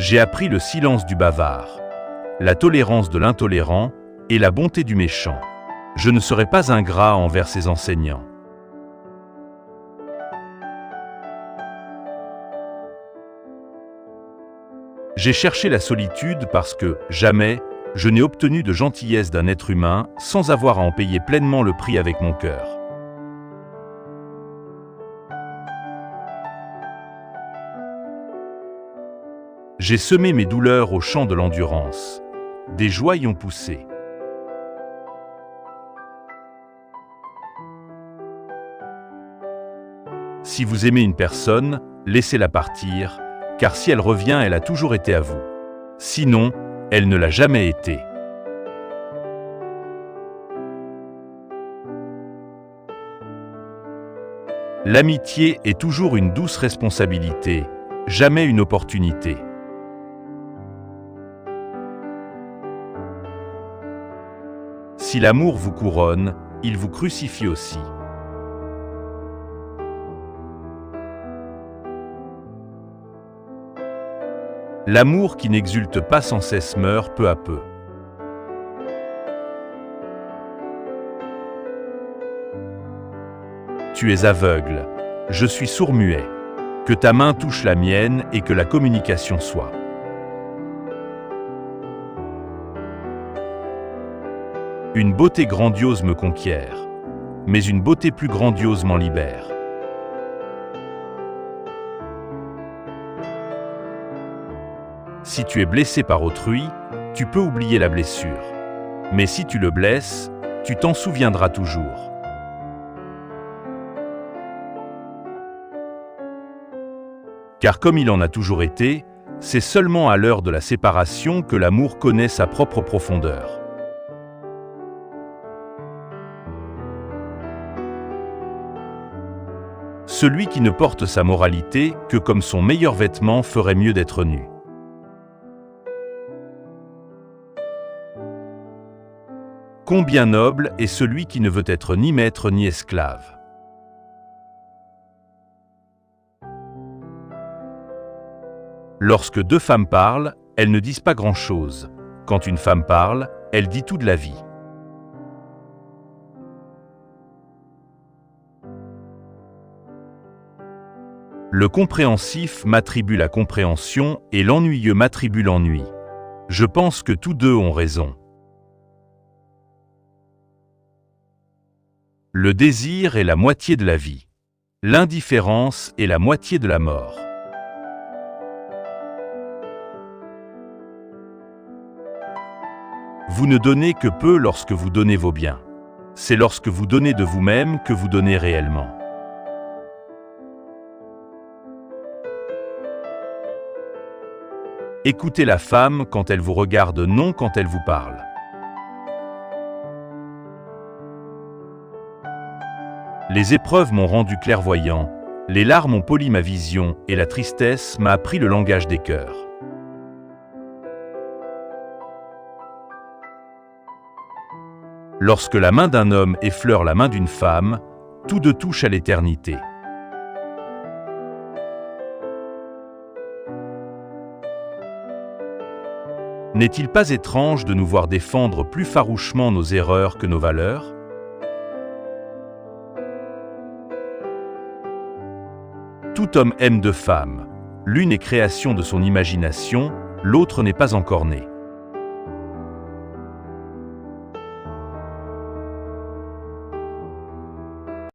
J'ai appris le silence du bavard, la tolérance de l'intolérant et la bonté du méchant. Je ne serai pas ingrat envers ses enseignants. J'ai cherché la solitude parce que, jamais, je n'ai obtenu de gentillesse d'un être humain sans avoir à en payer pleinement le prix avec mon cœur. J'ai semé mes douleurs au champ de l'endurance. Des joies y ont poussé. Si vous aimez une personne, laissez-la partir, car si elle revient, elle a toujours été à vous. Sinon, elle ne l'a jamais été. L'amitié est toujours une douce responsabilité, jamais une opportunité. Si l'amour vous couronne, il vous crucifie aussi. L'amour qui n'exulte pas sans cesse meurt peu à peu. Tu es aveugle, je suis sourd-muet. Que ta main touche la mienne et que la communication soit. Une beauté grandiose me conquiert, mais une beauté plus grandiose m'en libère. Si tu es blessé par autrui, tu peux oublier la blessure. Mais si tu le blesses, tu t'en souviendras toujours. Car comme il en a toujours été, c'est seulement à l'heure de la séparation que l'amour connaît sa propre profondeur. Celui qui ne porte sa moralité que comme son meilleur vêtement ferait mieux d'être nu. Combien noble est celui qui ne veut être ni maître ni esclave. Lorsque deux femmes parlent, elles ne disent pas grand-chose. Quand une femme parle, elle dit tout de la vie. Le compréhensif m'attribue la compréhension et l'ennuyeux m'attribue l'ennui. Je pense que tous deux ont raison. Le désir est la moitié de la vie. L'indifférence est la moitié de la mort. Vous ne donnez que peu lorsque vous donnez vos biens. C'est lorsque vous donnez de vous-même que vous donnez réellement. Écoutez la femme quand elle vous regarde, non quand elle vous parle. Les épreuves m'ont rendu clairvoyant, les larmes ont poli ma vision et la tristesse m'a appris le langage des cœurs. Lorsque la main d'un homme effleure la main d'une femme, tous deux touchent à l'éternité. N'est-il pas étrange de nous voir défendre plus farouchement nos erreurs que nos valeurs ? Tout homme aime deux femmes. L'une est création de son imagination, l'autre n'est pas encore née.